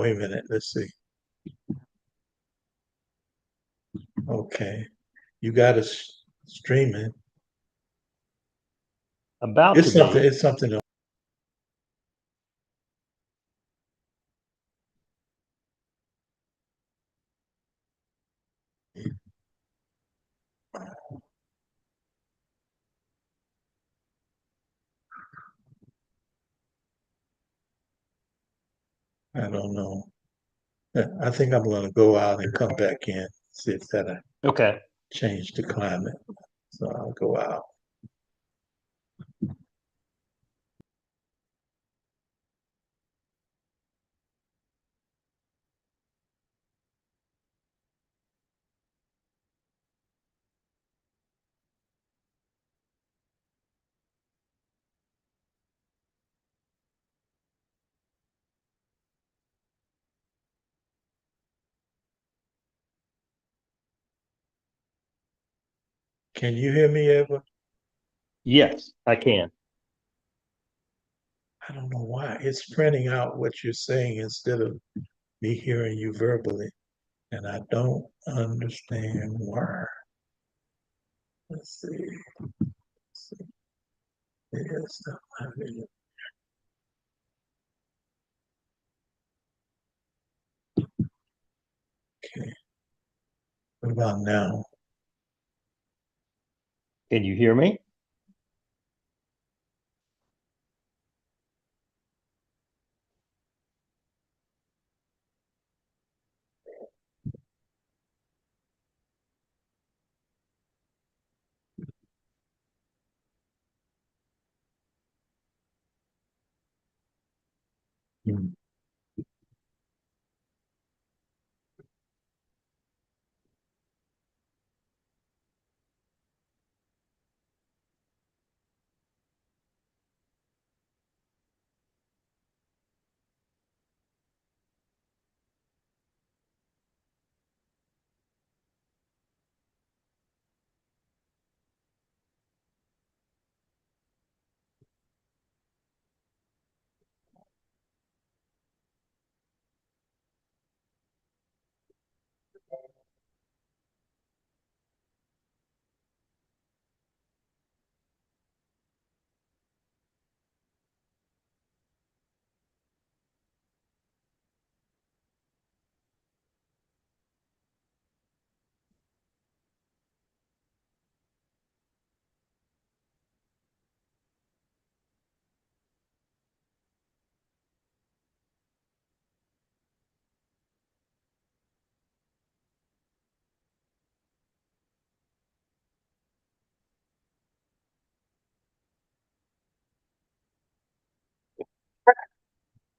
wait a minute. Let's see. Okay. You got us streaming. About to be. It's something else. I don't know. I think I'm going to go out and come back in, see if that Okay. change the climate. So I'll go out. Can you hear me, Edward? Yes, I can. I don't know why. It's printing out what you're saying instead of me hearing you verbally. And I don't understand why. Let's see. Let's see. Yes, okay. What about now? Can you hear me? Hmm.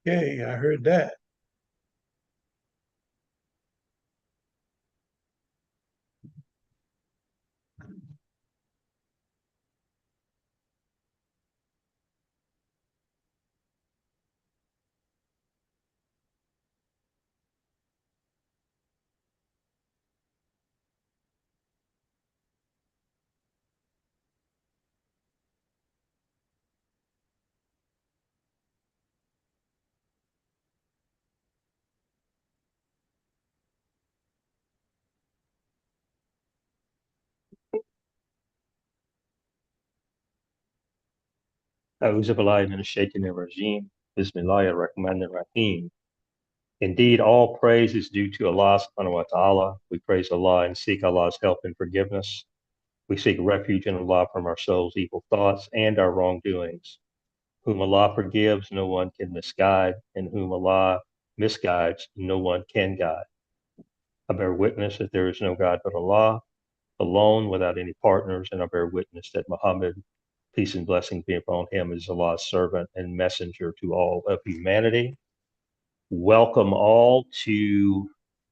Okay, I heard that. أعوذ بالله من الشيطان الرجيم. Bismillahir Rahmanir Rahim. Indeed, all praise is due to Allah subhanahu wa ta'ala. We praise Allah and seek Allah's help and forgiveness. We seek refuge in Allah from our soul's evil thoughts and our wrongdoings. Whom Allah forgives, no one can misguide, and whom Allah misguides, no one can guide. I bear witness that there is no God but Allah, alone without any partners, and I bear witness that Muhammad, peace and blessings be upon him, is Allah's servant and messenger to all of humanity. Welcome all to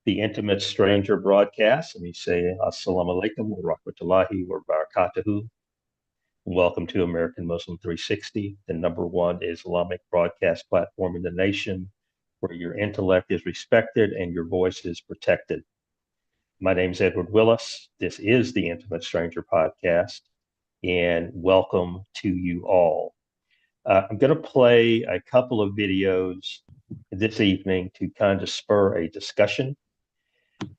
the Intimate Stranger broadcast. Let me say Assalamu alaikum wa rahmatullahi wa barakatuhu. Welcome to American Muslim 360, the number one Islamic broadcast platform in the nation, where your intellect is respected and your voice is protected. My name is Edward Willis. This is the Intimate Stranger podcast, and welcome to you all. I'm going to play a couple of videos this evening to kind of spur a discussion.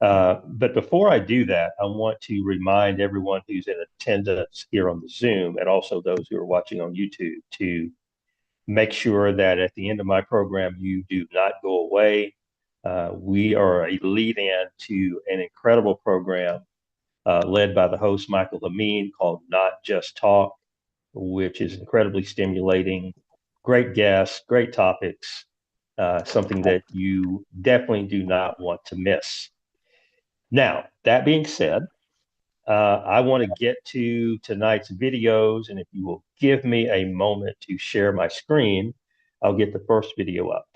But before I do that, I want to remind everyone who's in attendance here on the Zoom and also those who are watching on YouTube to make sure that at the end of my program, you do not go away. We are a lead in to an incredible program led by the host, Michael Hameen, called Not Just Talk, which is incredibly stimulating. Great guests, great topics, something that you definitely do not want to miss. Now, that being said, I want to get to tonight's videos, and if you will give me a moment to share my screen, I'll get the first video up.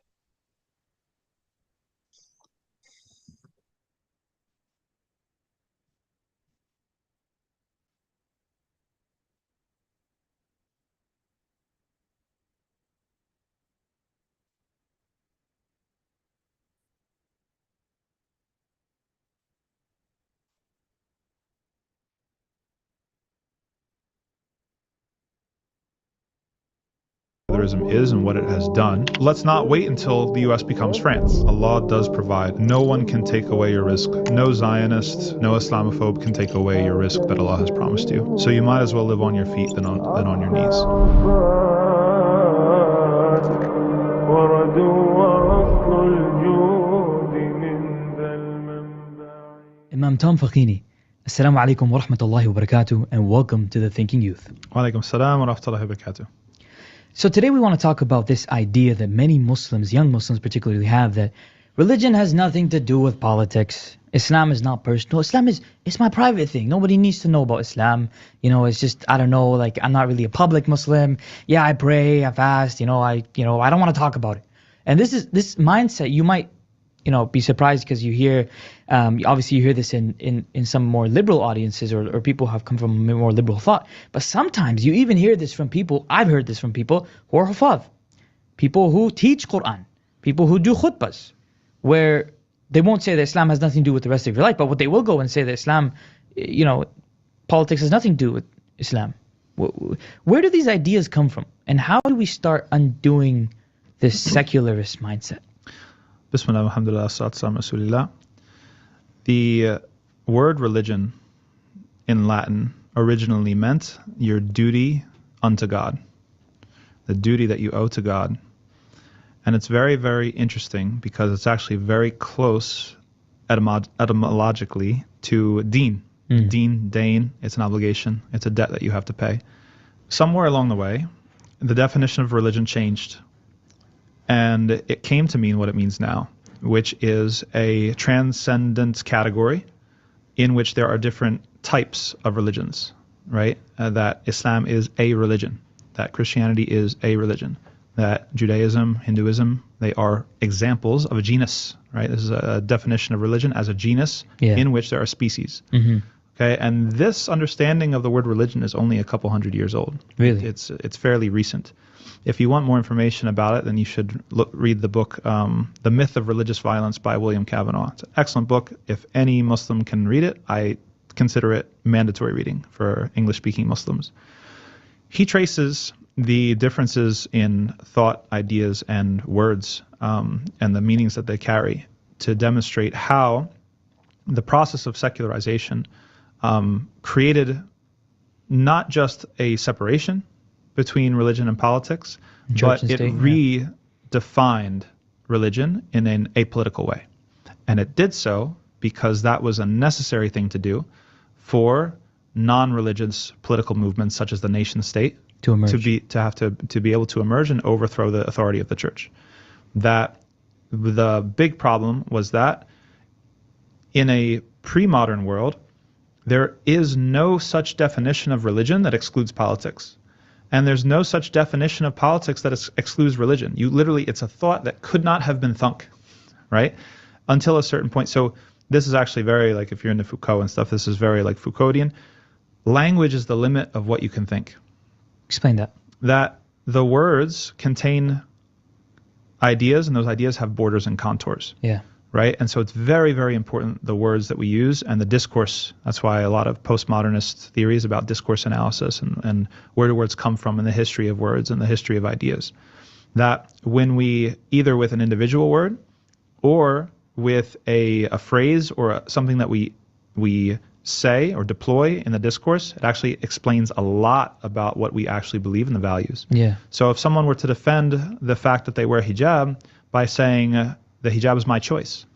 Is and what it has done. Let's not wait until the US becomes France. Allah does provide. No one can take away your risk. No Zionist, no Islamophobe can take away your risk that Allah has promised you. So you might as well live on your feet than on your knees. Imam Tom Fakhini, Assalamu alaikum wa rahmatullahi wa barakatuh, and welcome to the Thinking Youth. Wa alaikum salam wa rahmatullahi wa barakatuh. So today we want to talk about this idea that many Muslims, young Muslims particularly, have, that religion has nothing to do with politics. Islam is not personal. Islam is, it's my private thing. Nobody needs to know about Islam. You know, it's just, I don't know, like, I'm not really a public Muslim. Yeah, I pray, I fast, I don't want to talk about it. And this mindset, you might, be surprised because you hear, obviously you hear this in some more liberal audiences or people who have come from a more liberal thought. But sometimes you even hear this from people, I've heard this from people who are hufaz, people who teach Quran, people who do khutbahs, where they won't say that Islam has nothing to do with the rest of your life, but what they will go and say that Islam, politics has nothing to do with Islam. Where do these ideas come from? And how do we start undoing this secularist mindset? Bismillah, alhamdulillah, salatu salam rasulillah. The word religion in Latin originally meant your duty unto God, the duty that you owe to God. And it's very, very interesting because it's actually very close etymologically to deen. Deen, dain, it's an obligation, it's a debt that you have to pay. Somewhere along the way, the definition of religion changed. And it came to mean what it means now, which is a transcendent category in which there are different types of religions, right? That Islam is a religion, that Christianity is a religion, that Judaism, Hinduism, they are examples of a genus, right? This is a definition of religion as a genus in which there are species. Mm-hmm. Okay, and this understanding of the word religion is only a couple hundred years old. Really? It's fairly recent. If you want more information about it, then you should read the book, The Myth of Religious Violence by William Cavanaugh. It's an excellent book. If any Muslim can read it, I consider it mandatory reading for English-speaking Muslims. He traces the differences in thought, ideas, and words, and the meanings that they carry to demonstrate how the process of secularization created not just a separation between religion and politics, but it redefined religion in an apolitical way. And it did so because that was a necessary thing to do for non-religious political movements such as the nation state to emerge, to be able to emerge and overthrow the authority of the church. That the big problem was that in a pre-modern world, there is no such definition of religion that excludes politics. And there's no such definition of politics that excludes religion. It's a thought that could not have been thunk, right? Until a certain point. So this is actually very, like, if you're into Foucault and stuff, this is very like Foucauldian. Language is the limit of what you can think. Explain that. That the words contain ideas, and those ideas have borders and contours. Yeah. Right? And so it's very, very important, the words that we use and the discourse. That's why a lot of postmodernist theories about discourse analysis and where do words come from and the history of words and the history of ideas. that when we, either with an individual word or with a phrase or something that we say or deploy in the discourse, it actually explains a lot about what we actually believe in the values. Yeah. So if someone were to defend the fact that they wear hijab by saying the hijab is my choice,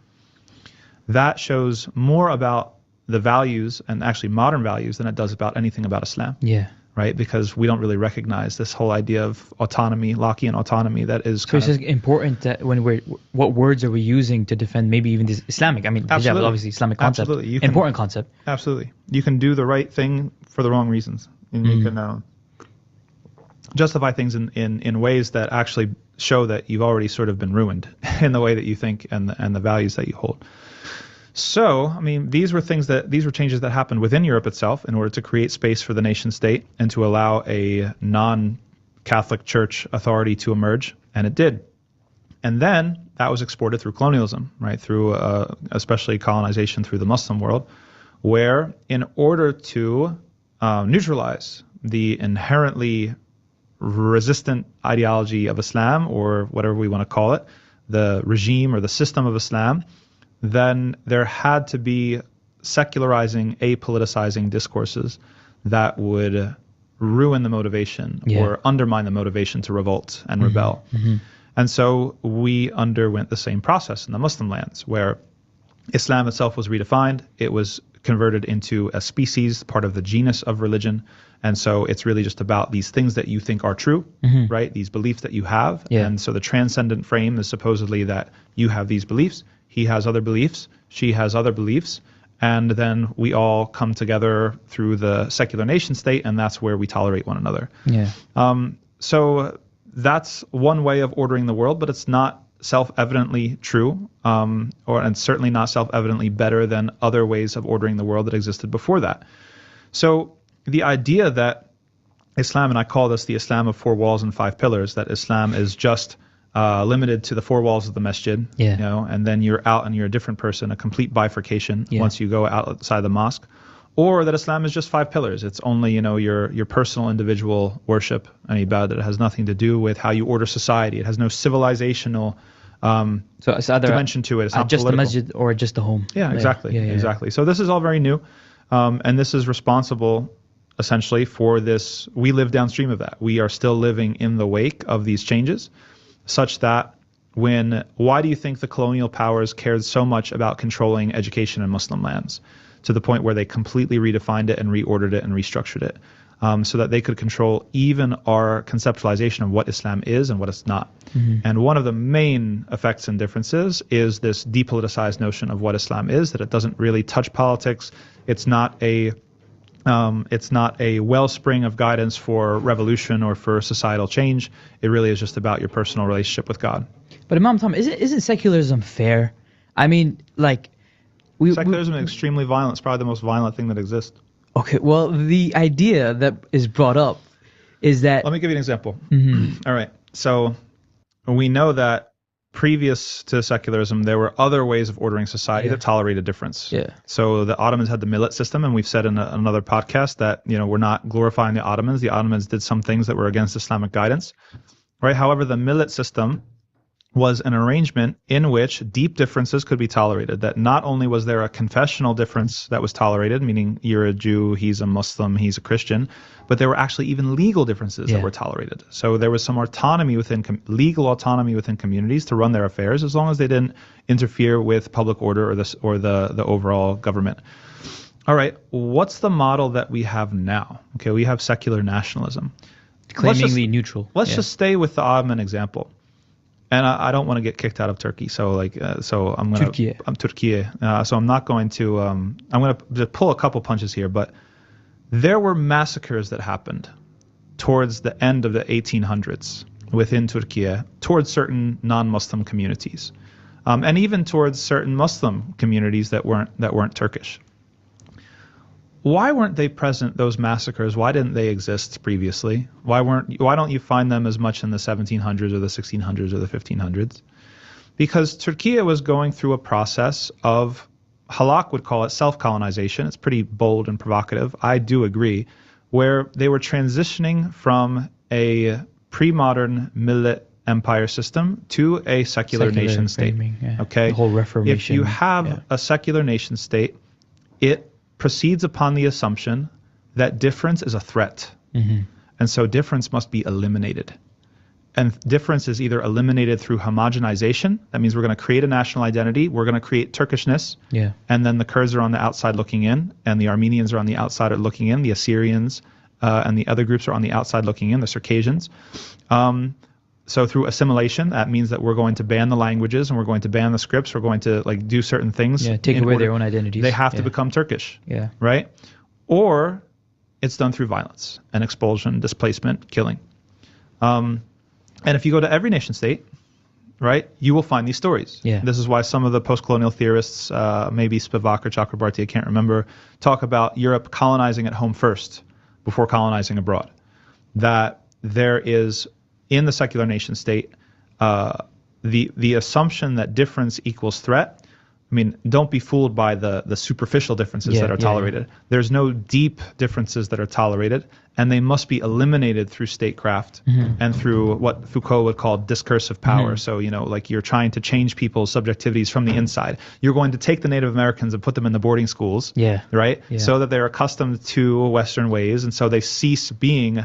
that shows more about the values, and actually modern values, than it does about anything about Islam. Yeah. Right? Because we don't really recognize this whole idea of autonomy, Lockean autonomy, that is So kind it's just important that when what words are we using to defend maybe even this Islamic? I mean, hijab is Absolutely. obviously Islamic concept. Absolutely. You can- Important concept. Absolutely. You can do the right thing for the wrong reasons. And you can justify things in ways that actually show that you've already sort of been ruined in the way that you think and the values that you hold. So, I mean, these were changes that happened within Europe itself in order to create space for the nation state and to allow a non-Catholic church authority to emerge, and it did. And then that was exported through colonialism, right? Through especially colonization through the Muslim world, where in order to neutralize the inherently resistant ideology of Islam, or whatever we want to call it, the regime or the system of Islam, then there had to be secularizing, apoliticizing discourses that would ruin the motivation or undermine the motivation to revolt and rebel. And so we underwent the same process in the Muslim lands, where Islam itself was redefined. It was converted into a species, part of the genus of religion. And so it's really just about these things that you think are true, right? These beliefs that you have. Yeah. And so the transcendent frame is supposedly that you have these beliefs, he has other beliefs, she has other beliefs, and then we all come together through the secular nation state, and that's where we tolerate one another. Yeah. So that's one way of ordering the world, but it's not self-evidently true, and certainly not self-evidently better than other ways of ordering the world that existed before that. So the idea that Islam, and I call this the Islam of 4 walls and 5 pillars, that Islam is just limited to the 4 walls of the masjid, Yeah. you know, and then you're out and you're a different person, a complete bifurcation once you go outside the mosque, or that Islam is just 5 pillars. It's only, you know, your personal individual worship and ibadah. It has nothing to do with how you order society. It has no civilizational So it's either dimension to it. It's not just the political. masjid or just the home. Yeah, exactly. Yeah, yeah, yeah. Exactly. So this is all very new. And this is responsible essentially for this. We live downstream of that. We are still living in the wake of these changes, such that why do you think the colonial powers cared so much about controlling education in Muslim lands to the point where they completely redefined it and reordered it and restructured it, so that they could control even our conceptualization of what Islam is and what it's not? And one of the main effects and differences is this depoliticized notion of what Islam is, that it doesn't really touch politics. It's not a wellspring of guidance for revolution or for societal change. It really is just about your personal relationship with God. But Imam Tom, isn't secularism fair? I mean, like, Secularism is extremely violent. It's probably the most violent thing that exists. Okay, well, the idea that is brought up is that. Let me give you an example. All right. So we know that previous to secularism, there were other ways of ordering society that tolerated difference. Yeah. So the Ottomans had the millet system, and we've said in another podcast that, you know, we're not glorifying the Ottomans. The Ottomans did some things that were against Islamic guidance, right? However, the millet system was an arrangement in which deep differences could be tolerated. That not only was there a confessional difference that was tolerated, meaning you're a Jew, he's a Muslim, he's a Christian, but there were actually even legal differences that were tolerated. So there was some autonomy legal autonomy within communities to run their affairs, as long as they didn't interfere with public order or the overall government. All right, what's the model that we have now? Okay, we have secular nationalism. Claimingly neutral. Let's just stay with the Ottoman example. And I don't want to get kicked out of Turkey, so so I'm gonna. Turkey. I'm Turkey, so I'm not going to. I'm gonna just pull a couple punches here, but there were massacres that happened towards the end of the 1800s within Turkey towards certain non-Muslim communities, and even towards certain Muslim communities that weren't Turkish. Why weren't they present, those massacres? Why didn't they exist previously? Why don't you find them as much in the 1700s or the 1600s or the 1500s? Because Turkey was going through a process of, Halak would call it self-colonization. It's pretty bold and provocative. I do agree, where they were transitioning from a pre-modern millet empire system to a secular nation state. framing, yeah. Okay, The whole Reformation. if you have yeah. a secular nation state, it proceeds upon the assumption that difference is a threat, and so difference must be eliminated. And difference is either eliminated through homogenization. That means we're going to create a national identity. We're going to create Turkishness. Yeah. And then the Kurds are on the outside looking in, and the Armenians are on the outside looking in. The Assyrians and the other groups are on the outside looking in, the Circassians. So through assimilation, that means that we're going to ban the languages and we're going to ban the scripts. We're going to like do certain things. Yeah, take in away order- their own identities. They have to Yeah. become Turkish. Yeah. Right? Or it's done through violence and expulsion, displacement, killing. And if you go to every nation state, right, you will find these stories. Yeah. This is why some of the post-colonial theorists, maybe Spivak or Chakrabarty, I can't remember, talk about Europe colonizing at home first before colonizing abroad. That there is, in the secular nation state, the assumption that difference equals threat. I mean, don't be fooled by the superficial differences Yeah, that are yeah, tolerated. There's no deep differences that are tolerated, and they must be eliminated through statecraft and through what Foucault would call discursive power. So, you know, like you're trying to change people's subjectivities from the inside. You're going to take the Native Americans and put them in the boarding schools, Yeah. right? Yeah. So that they're accustomed to Western ways, and so they cease being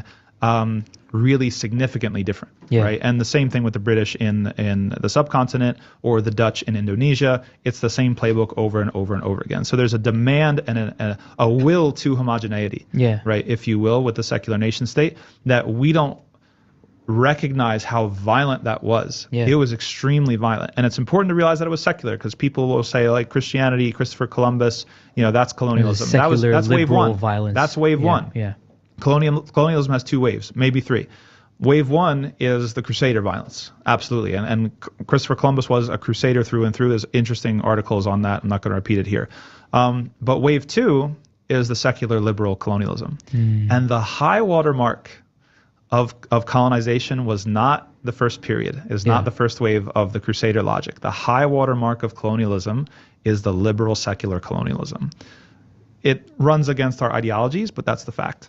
really significantly different, Yeah. right? And the same thing with the British in the subcontinent or the Dutch in Indonesia. It's the same playbook over and over and over again. So there's a demand and a will to homogeneity, Yeah. right, if you will, with the secular nation state that we don't recognize how violent that was. Yeah. It was extremely violent. And it's important to realize that it was secular because people will say like Christianity, Christopher Columbus, you know, that's colonialism. Secular, That's wave liberal one. violence. That's wave Yeah, one. Yeah. Colonialism has two waves, maybe three. Wave one is the Crusader violence, absolutely. And Christopher Columbus was a crusader through and through. There's interesting articles on that. I'm not going to repeat it here. But wave two is the secular liberal colonialism. And the high water mark of colonization was not the first period, is Yeah. not the first wave of the Crusader logic. The high water mark of colonialism is the liberal secular colonialism. It runs against our ideologies, but that's the fact.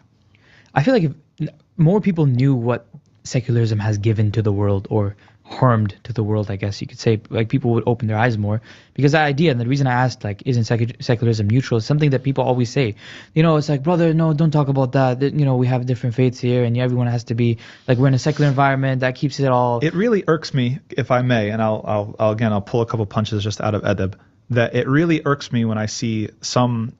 I feel like if more people knew what secularism has given to the world or harmed to the world, I guess you could say, like people would open their eyes more. Because that idea, and the reason I asked, like, isn't secularism neutral, is something that people always say. You know, it's like, brother, no, don't talk about that. You know, we have different faiths here, and everyone has to be, like, we're in a secular environment that keeps it all. It really irks me, if I may, and I'll pull a couple punches just out of edeb, that it really irks me when I see some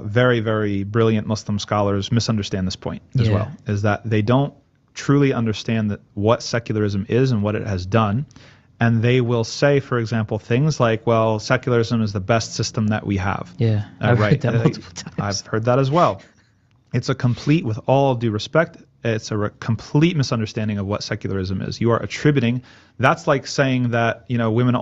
very, very brilliant Muslim scholars misunderstand this point as Yeah. well, is that they don't truly understand that what secularism is and what it has done. And they will say, for example, things like, well, secularism is the best system that we have. Yeah, I've Right. heard that multiple times. I've heard that as well. It's a complete, with all due respect, it's a complete misunderstanding of what secularism is. You are attributing, that's like saying that, you know, women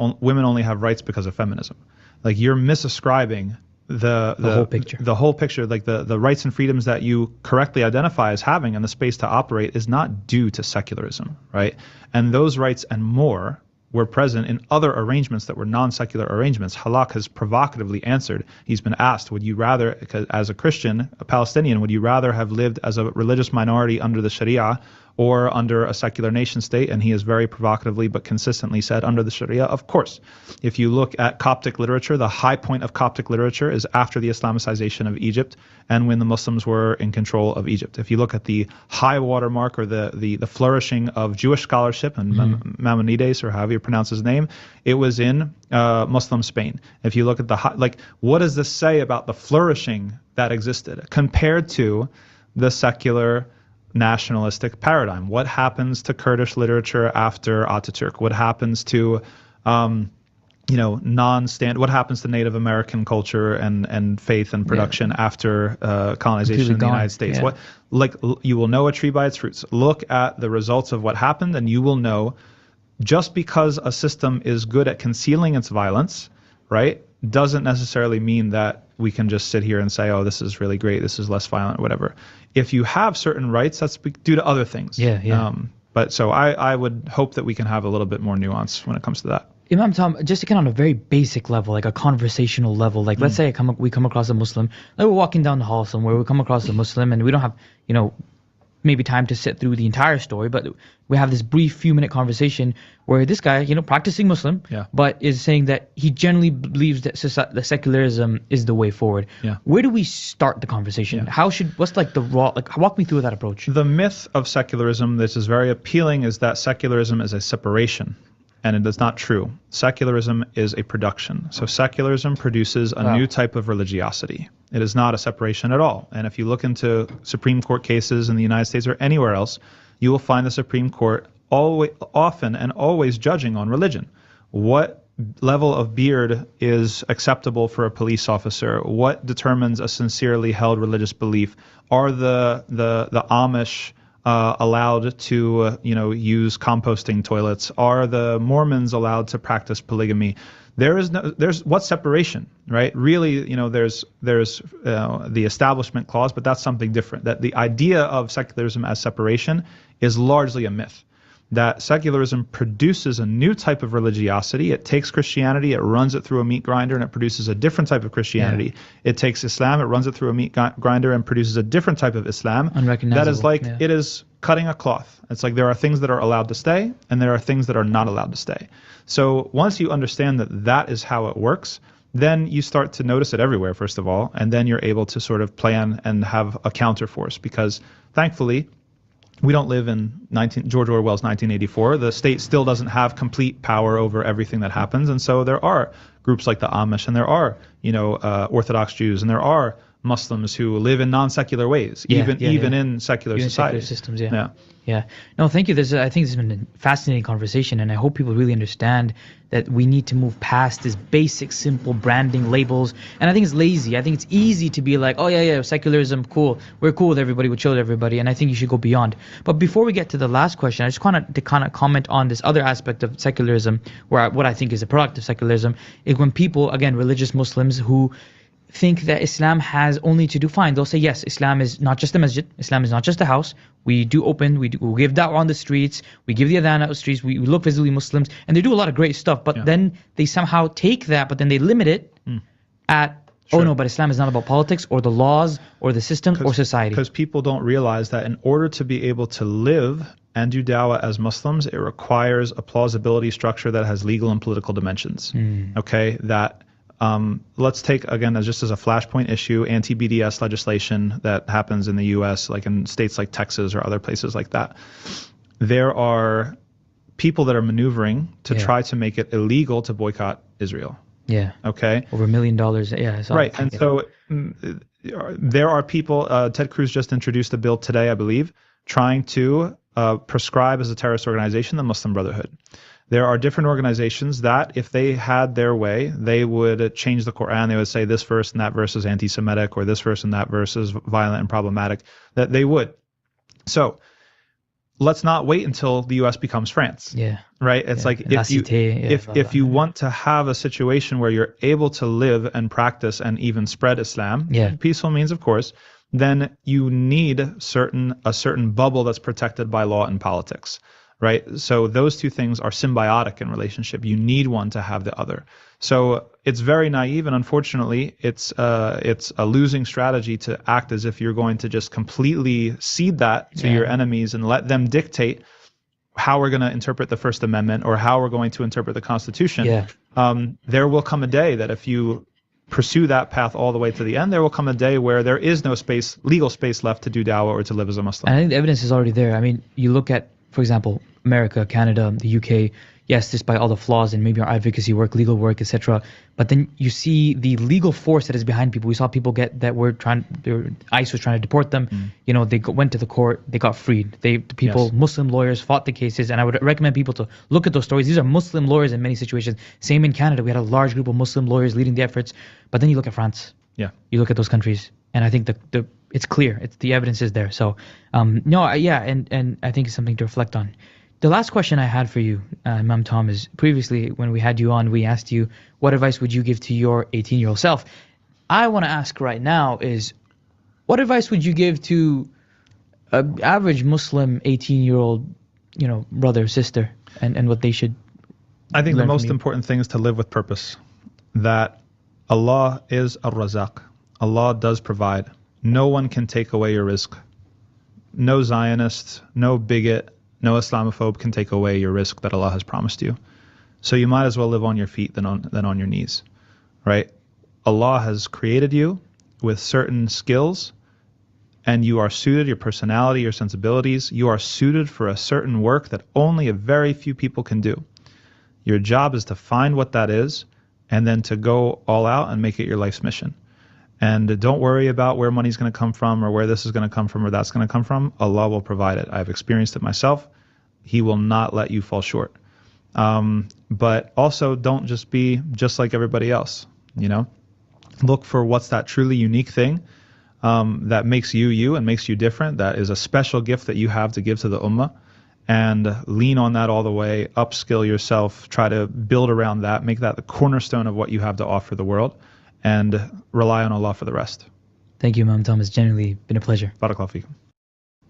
only have rights because of feminism. Like you're misascribing the whole picture. The whole picture, like the rights and freedoms that you correctly identify as having and the space to operate is not due to secularism, right? And those rights and more were present in other arrangements that were non-secular arrangements. Halak has provocatively answered. He's been asked, would you rather, as a Christian, a Palestinian, would you rather have lived as a religious minority under the Sharia or under a secular nation state? And he has very provocatively but consistently said under the Sharia, of course. If you look at Coptic literature, the high point of Coptic literature is after the Islamicization of Egypt and when the Muslims were in control of Egypt. If you look at the high watermark or the flourishing of Jewish scholarship and Maimonides, or however you pronounce his name, it was in Muslim Spain. If you look at what does this say about the flourishing that existed compared to the secular nationalistic paradigm? What happens to Kurdish literature after Ataturk? What happens to what happens to Native American culture and faith and production after colonization Completely in the gone. United States? Yeah. You will know a tree by its fruits. Look at the results of what happened, and you will know just because a system is good at concealing its violence, right, doesn't necessarily mean that we can just sit here and say, oh, this is really great, this is less violent, whatever. If you have certain rights, that's due to other things. Yeah. But so I would hope that we can have a little bit more nuance when it comes to that. Imam Tom, just to kind of on a very basic level, like a conversational level, like let's say we come across a Muslim, like we're walking down the hall somewhere, we come across a Muslim and we don't have, maybe time to sit through the entire story, but we have this brief few minute conversation where this guy, practicing Muslim, Yeah. but is saying that he generally believes that the secularism is the way forward. Yeah. Where do we start the conversation? Yeah. What's like the raw, like walk me through that approach. The myth of secularism, this is very appealing, is that secularism is a separation. And it is not true. Secularism is a production. So secularism produces a Wow. new type of religiosity. It is not a separation at all. And if you look into Supreme Court cases in the United States or anywhere else, you will find the Supreme Court often and always judging on religion. What level of beard is acceptable for a police officer? What determines a sincerely held religious belief? Are the Amish allowed to use composting toilets? Are the Mormons allowed to practice polygamy? There's what separation, right? Really, there's the Establishment Clause, but that's something different. That the idea of secularism as separation is largely a myth. That secularism produces a new type of religiosity. It takes Christianity, it runs it through a meat grinder, and it produces a different type of Christianity. Yeah. It takes Islam, it runs it through a meat grinder, and produces a different type of Islam. Unrecognizable. That is like, it is cutting a cloth. It's like there are things that are allowed to stay, and there are things that are not allowed to stay. So once you understand that that is how it works, then you start to notice it everywhere, first of all, and then you're able to sort of plan and have a counterforce, because thankfully, we don't live in George Orwell's 1984. The state still doesn't have complete power over everything that happens. And so there are groups like the Amish, and there are, Orthodox Jews, and there are Muslims who live in non-secular ways, even in secular society. Secular systems, yeah. No, thank you. I think this has been a fascinating conversation, and I hope people really understand that we need to move past this basic, simple branding labels. And I think it's lazy. I think it's easy to be like, oh yeah, secularism, cool. We're cool with everybody. We chill with everybody. And I think you should go beyond. But before we get to the last question, I just want to kind of comment on this other aspect of secularism, what I think is a product of secularism, is when people, again, religious Muslims who think that Islam has only to do fine. They'll say, yes, Islam is not just a masjid. Islam is not just a house. We give da'wah on the streets. We give the adhan out the streets. We look visibly Muslims. And they do a lot of great stuff. But then they somehow take that, but then they limit it at, oh no, but Islam is not about politics or the laws or the system or society. Because people don't realize that in order to be able to live and do da'wah as Muslims, it requires a plausibility structure that has legal and political dimensions. Okay, that... let's take, again, just as a flashpoint issue, anti-BDS legislation that happens in the U.S., like in states like Texas or other places like that. There are people that are maneuvering to try to make it illegal to boycott Israel. Yeah. Okay. Over $1 million. Yeah. Right. And so there are people, Ted Cruz just introduced a bill today, I believe, trying to prescribe as a terrorist organization the Muslim Brotherhood. There are different organizations that, if they had their way, they would change the Quran. They would say this verse and that verse is anti-Semitic, or this verse and that verse is violent and problematic. That they would. So let's not wait until the U.S. becomes France. Yeah. Right. It's like if you want to have a situation where you're able to live and practice and even spread Islam, peaceful means, of course, then you need a certain bubble that's protected by law and politics. Right. So those two things are symbiotic in relationship. You need one to have the other. So it's very naive, and unfortunately, it's a losing strategy to act as if you're going to just completely cede that to your enemies and let them dictate how we're going to interpret the First Amendment or how we're going to interpret the Constitution. There will come a day that if you pursue that path all the way to the end, there will come a day where there is no legal space left to do da'wah or to live as a Muslim. And I think the evidence is already there. I mean, you look at, for example, America, Canada, the UK, yes, despite all the flaws and maybe our advocacy work, legal work, etc. But then you see the legal force that is behind people. We saw people ICE was trying to deport them. They went to the court, they got freed. Muslim lawyers fought the cases, and I would recommend people to look at those stories. These are Muslim lawyers in many situations. Same in Canada, we had a large group of Muslim lawyers leading the efforts. But then you look at France. You look at those countries, and I think it's clear. The evidence is there. So, and I think it's something to reflect on. The last question I had for you, Imam Tom, is previously when we had you on, we asked you, what advice would you give to your 18-year-old self? I want to ask right now is, what advice would you give to an average Muslim 18-year-old, brother or sister, and what they should I think the most important thing is to live with purpose. That Allah is Ar-Razaq. Allah does provide. No one can take away your rizq. no Zionist, no bigot, no Islamophobe can take away your rizq that Allah has promised you. So you might as well live on your feet than on your knees, right? Allah has created you with certain skills, and you are suited, your personality, your sensibilities, you are suited for a certain work that only a very few people can do. Your job is to find what that is and then to go all out and make it your life's mission. And don't worry about where money's going to come from or where this is going to come from or that's going to come from. Allah will provide it. I've experienced it myself. He will not let you fall short. But also don't just be just like everybody else, you know? Look for what's that truly unique thing that makes you you and makes you different, that is a special gift that you have to give to the ummah, and lean on that all the way, upskill yourself, try to build around that, make that the cornerstone of what you have to offer the world, and rely on Allah for the rest. Thank you, Imam Thomas. Genuinely been a pleasure. Barakallahu feekum.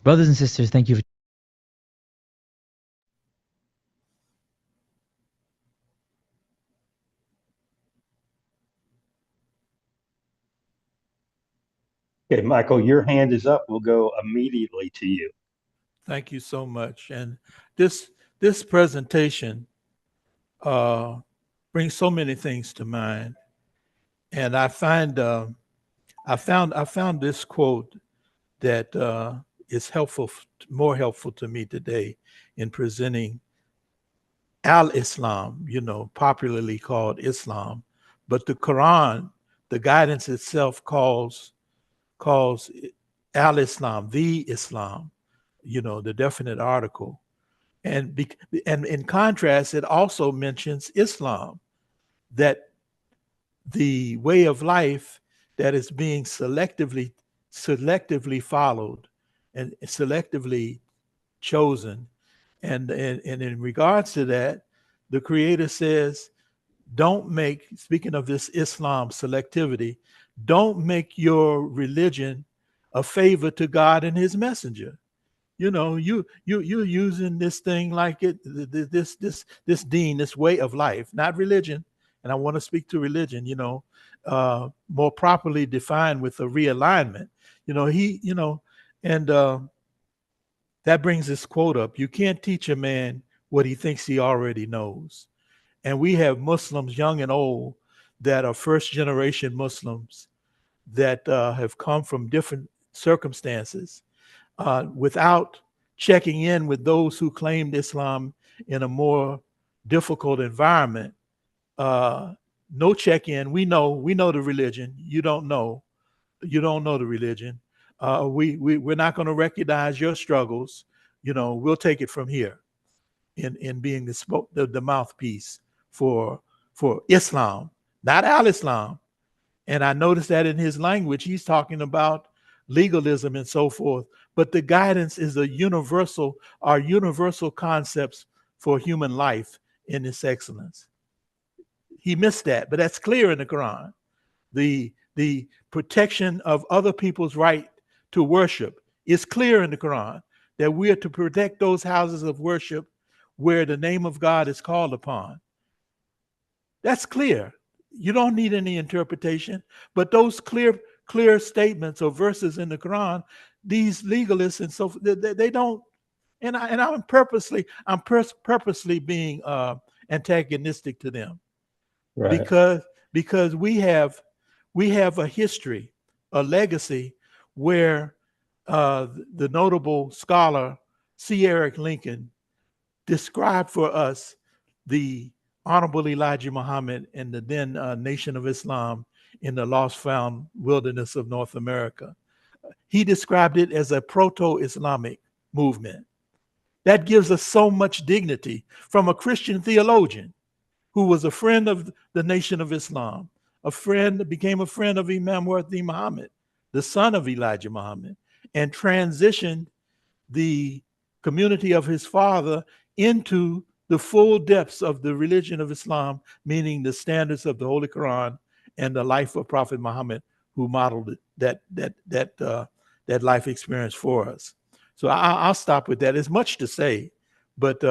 Brothers and sisters, thank you for Okay, Michael, your hand is up. We'll go immediately to you. Thank you so much. And this presentation brings so many things to mind. And I found this quote that is helpful, more helpful to me today in presenting al-Islam, popularly called Islam, but the Quran, the guidance itself calls al-Islam, the Islam, the definite article. And in contrast, it also mentions Islam, that the way of life that is being selectively followed and selectively chosen. And in regards to that, the Creator says, speaking of this Islam selectivity, don't make your religion a favor to God and his messenger. You're using this thing like this deen, this way of life, not religion. And I want to speak to religion, more properly defined with a realignment. That brings this quote up. You can't teach a man what he thinks he already knows. And we have Muslims, young and old, that are first generation Muslims that have come from different circumstances without checking in with those who claimed Islam in a more difficult environment. No check-in. We know the religion. You don't know the religion. We're not going to recognize your struggles. We'll take it from here in being the mouthpiece for Islam, not al-Islam. And I noticed that in his language, he's talking about legalism and so forth. But the guidance is universal concepts for human life in its excellence. He missed that, but that's clear in the Quran. The protection of other people's right to worship is clear in the Quran, that we are to protect those houses of worship where the name of God is called upon. That's clear. You don't need any interpretation, but those clear statements or verses in the Quran, these legalists and so forth, they don't. And I'm purposely being antagonistic to them, Right. because we have a history, a legacy where the notable scholar C. Eric Lincoln described for us the Honorable Elijah Muhammad and the then Nation of Islam in the lost found wilderness of North America. He described it as a proto-Islamic movement. That gives us so much dignity from a Christian theologian who was a friend of the Nation of Islam, became a friend of Imam Wardi Muhammad, the son of Elijah Muhammad, and transitioned the community of his father into the full depths of the religion of Islam, meaning the standards of the Holy Quran and the life of Prophet Muhammad, who modeled that life experience for us. So I'll stop with that. There's much to say, but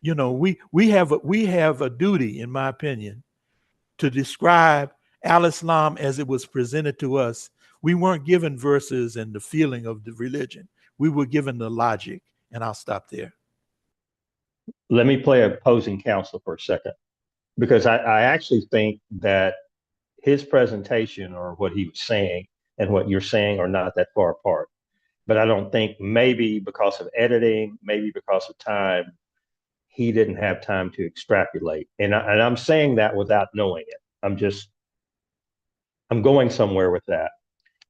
we have a duty, in my opinion, to describe al-Islam as it was presented to us. We weren't given verses and the feeling of the religion. we were given the logic. And I'll stop there. Let me play opposing counsel for a second, because I actually think that his presentation or what he was saying and what you're saying are not that far apart. But I don't think, maybe because of editing, maybe because of time, he didn't have time to extrapolate. And I'm saying that without knowing it. I'm going somewhere with that.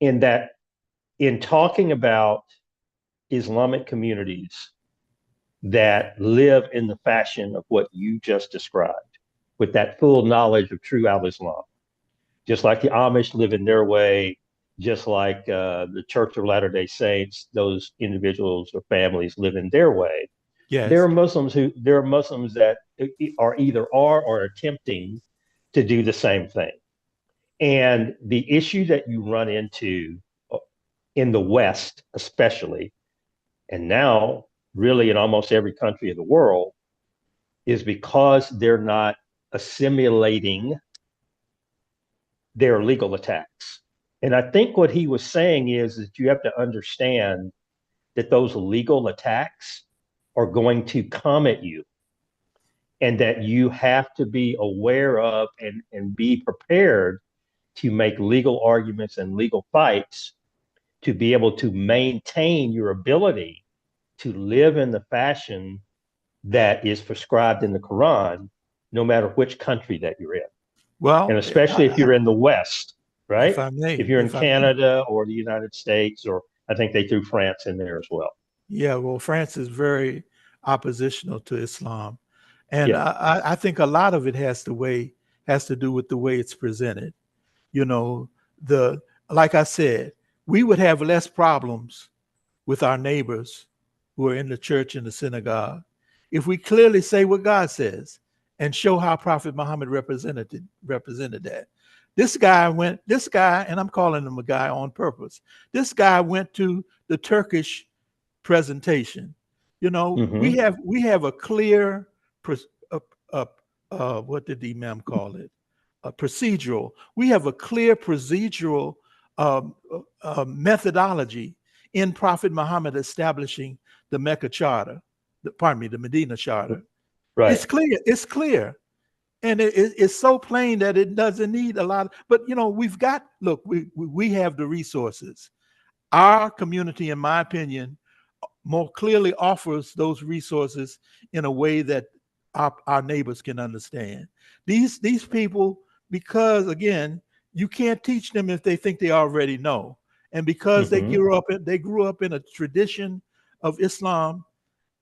In talking about Islamic communities that live in the fashion of what you just described, with that full knowledge of true al-Islam, just like the Amish live in their way, just like the Church of Latter-day Saints, those individuals or families live in their way. Yes. There are Muslims that are either or attempting to do the same thing. And the issue that you run into in the West, especially, and now really in almost every country of the world, is because they're not assimilating their legal attacks. And I think what he was saying is that you have to understand that those legal attacks are going to come at you, and that you have to be aware of and be prepared to make legal arguments and legal fights to be able to maintain your ability to live in the fashion that is prescribed in the Quran, no matter which country that you're in. Well, and especially if you're in the West, right? If I may, if you're in Canada or the United States, or I think they threw France in there as well. Yeah, well, France is very oppositional to Islam. And I think a lot of it has to do with the way it's presented. You know, like I said, we would have less problems with our neighbors who are in the church and the synagogue if we clearly say what God says and show how Prophet Muhammad represented that. This guy, and I'm calling him a guy on purpose. This guy went to the Turkish presentation. You know, we have a clear, what did the Imam call it? A procedural. We have a clear procedural methodology in Prophet Muhammad establishing the Mecca Charter, the Medina Charter. Right. It's clear. And it's so plain that it doesn't need a lot. But, you know, we have the resources. Our community, in my opinion, more clearly offers those resources in a way that our neighbors can understand. These people, because, again, you can't teach them if they think they already know. And because they grew up in a tradition of Islam,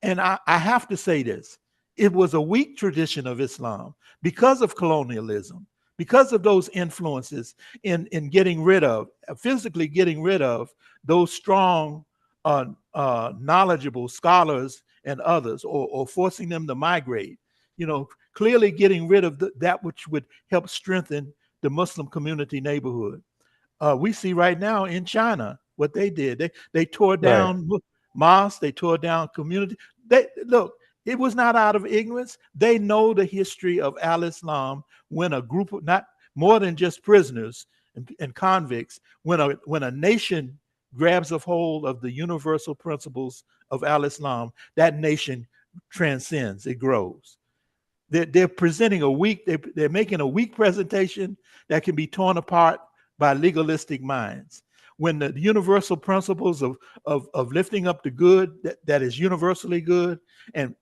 and I have to say this, it was a weak tradition of Islam because of colonialism, because of those influences in physically getting rid of those strong, knowledgeable scholars and others, or forcing them to migrate. You know, clearly getting rid of that which would help strengthen the Muslim community neighborhood. We see right now in China what they did. They tore down mosques, they tore down community. It was not out of ignorance. They know the history of al-Islam when a group of, not more than just prisoners and convicts, when a nation grabs a hold of the universal principles of al-Islam, that nation transcends, it grows. They're presenting they're making a weak presentation that can be torn apart by legalistic minds. When the universal principles of lifting up the good that is universally good and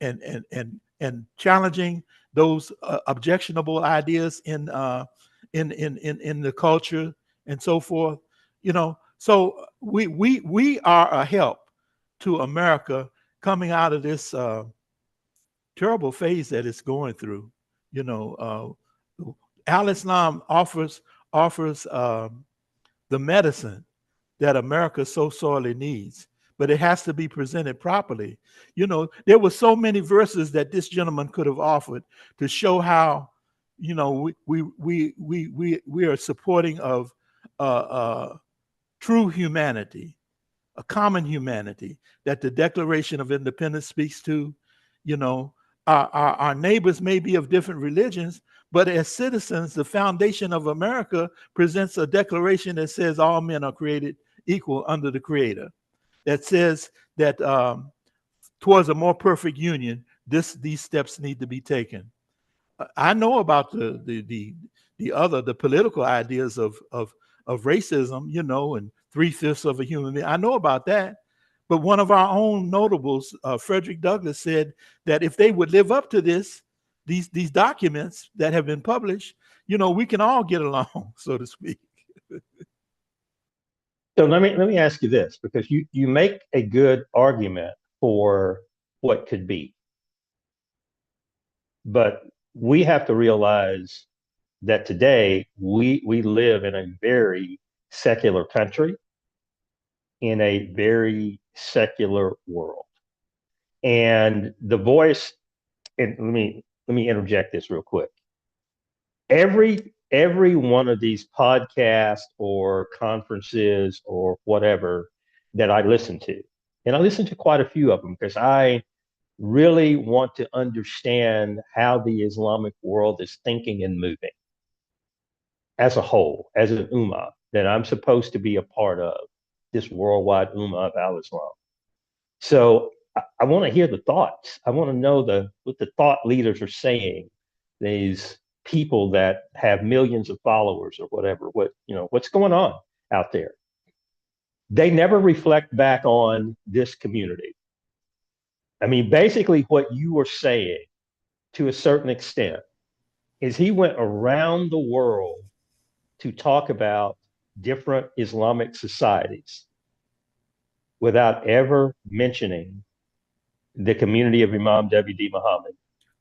challenging those objectionable ideas in the culture and so forth, you know, so we are a help to America coming out of this terrible phase that it's going through. You know, al-Islam offers the medicine that America so sorely needs, but it has to be presented properly. You know, there were so many verses that this gentleman could have offered to show how, you know, we are supporting of true humanity, a common humanity that the Declaration of Independence speaks to. You know, our neighbors may be of different religions, but as citizens, the foundation of America presents a declaration that says all men are created equal under the Creator. that says that towards a more perfect union, these steps need to be taken. I know about the political ideas of racism, you know, and 3/5 of a human being. I know about that. But one of our own notables, Frederick Douglass, said that if they would live up to these documents that have been published, you know, we can all get along, so to speak. So let me ask you this, because you make a good argument for what could be, but we have to realize that today we live in a very secular country, in a very secular world, and the voice. And let me interject this real quick. Every one of these podcasts or conferences or whatever that I listen to, and I listen to quite a few of them because I really want to understand how the Islamic world is thinking and moving as a whole, as an ummah that I'm supposed to be a part of, this worldwide ummah of al-Islam. So I want to hear the thoughts. I want to know what the thought leaders are saying. These people that have millions of followers or whatever, what's going on out there. They never reflect back on this community. I mean, basically what you were saying to a certain extent is he went around the world to talk about different Islamic societies without ever mentioning the community of Imam W.D. Muhammad.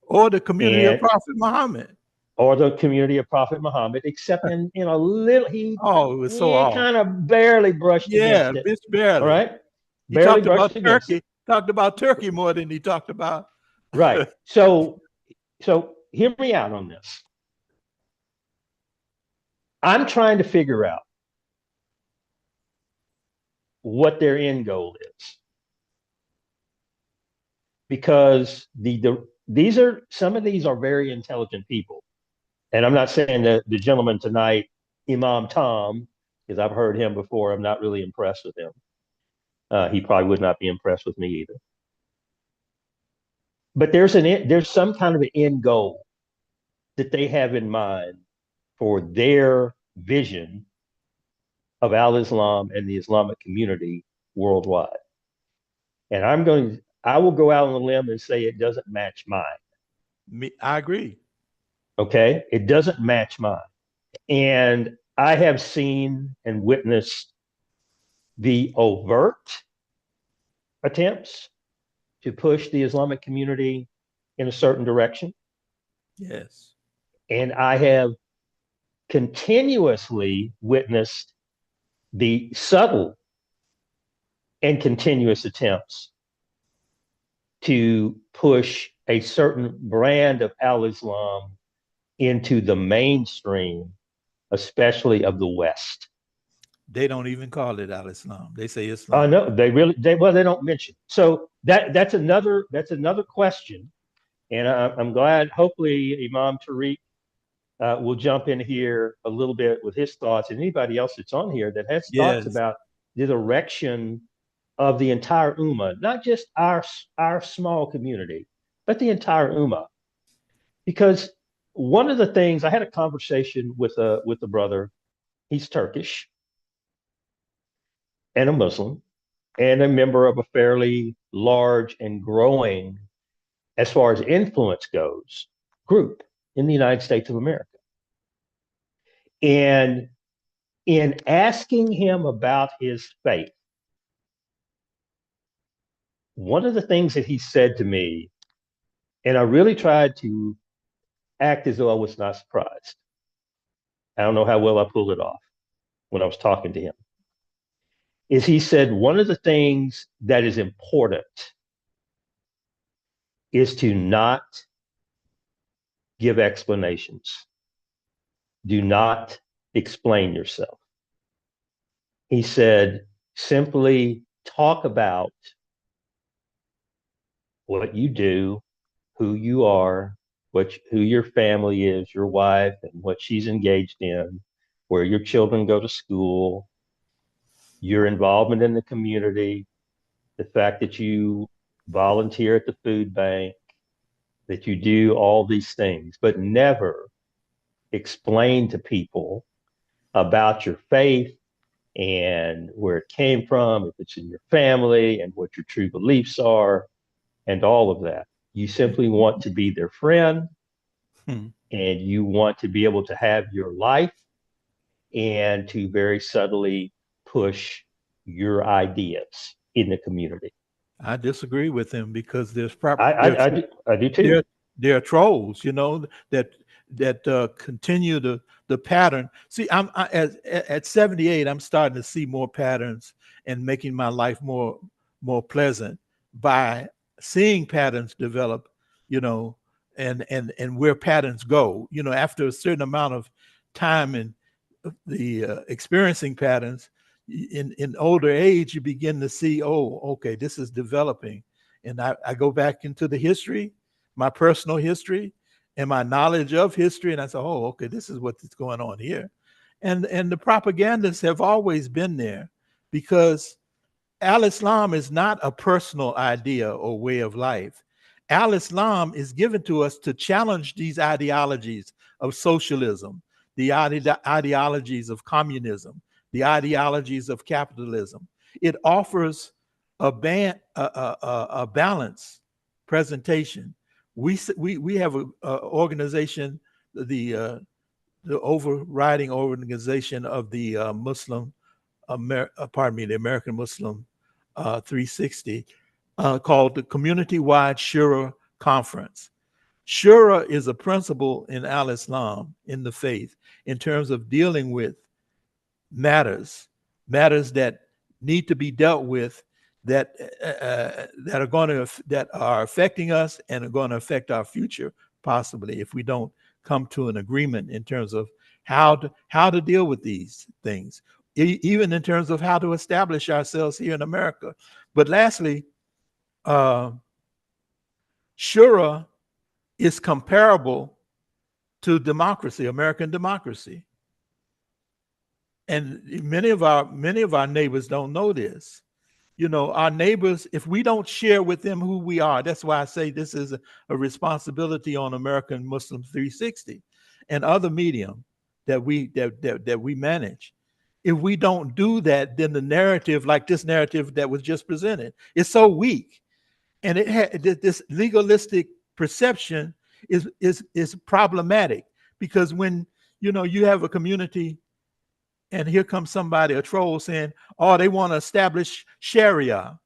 Or the community of Prophet Muhammad. Or the community of Prophet Muhammad, except in a little, it was so off. Kind of barely brushed against it. Just barely. All right? He barely talked about Turkey. Talked about Turkey more than he talked about. Right. So hear me out on this. I'm trying to figure out what their end goal is. Because some of these are very intelligent people. And I'm not saying that the gentleman tonight, Imam Tom, because I've heard him before, I'm not really impressed with him. He probably would not be impressed with me either. But there's some kind of an end goal that they have in mind for their vision of al-Islam and the Islamic community worldwide. And I will go out on a limb and say it doesn't match mine. I agree. Okay, it doesn't match mine. And I have seen and witnessed the overt attempts to push the Islamic community in a certain direction. Yes. And I have continuously witnessed the subtle and continuous attempts to push a certain brand of al-Islam into the mainstream, especially of the West. They don't even call it al-Islam. They say Islam. I know they don't mention. So that's another question, and I'm glad. Hopefully, Imam Tariq will jump in here a little bit with his thoughts, and anybody else that's on here that has thoughts about the direction of the entire ummah, not just our small community, but the entire ummah. Because one of the things, I had a conversation with a brother. He's Turkish and a Muslim and a member of a fairly large and growing, as far as influence goes, group in the United States of America. And in asking him about his faith, one of the things that he said to me, and I really tried to act as though I was not surprised. I don't know how well I pulled it off when I was talking to him. Is he said, one of the things that is important is to not give explanations. Do not explain yourself. He said, simply talk about what you do, who you are, who your family is, your wife, and what she's engaged in, where your children go to school, your involvement in the community, the fact that you volunteer at the food bank, that you do all these things, but never explain to people about your faith and where it came from, if it's in your family, and what your true beliefs are, and all of that. You simply want to be their friend, Hmm. and you want to be able to have your life and to very subtly push your ideas in the community. I disagree with him because I do too. there are trolls, you know, that continue the pattern. See, at 78, I'm starting to see more patterns and making my life more pleasant by seeing patterns develop, you know, and where patterns go, you know, after a certain amount of time and the experiencing patterns in older age, you begin to see, oh, okay, this is developing. And I go back into the history, my personal history and my knowledge of history, and I say, oh, okay, this is what's going on here. And the propagandists have always been there, because al-Islam is not a personal idea or way of life. Al-Islam is given to us to challenge these ideologies of socialism, the ideologies of communism, the ideologies of capitalism. It offers a balanced presentation. We have an organization, the overriding organization of the the American Muslim 360, called the Community-Wide Shura Conference. Shura is a principle in al-Islam, in the faith, in terms of dealing with matters that need to be dealt with, that that are affecting us and are going to affect our future, possibly, if we don't come to an agreement in terms of how to deal with these things, even in terms of how to establish ourselves here in America. But lastly, Shura is comparable to democracy, American democracy. And many of our neighbors don't know this. You know, our neighbors, if we don't share with them who we are, that's why I say this is a responsibility on American Muslim 360 and other medium that we manage. If we don't do that, then the narrative, like this narrative that was just presented, is so weak, and this legalistic perception is problematic, because when you have a community and here comes somebody, a troll, saying, oh, they want to establish Sharia.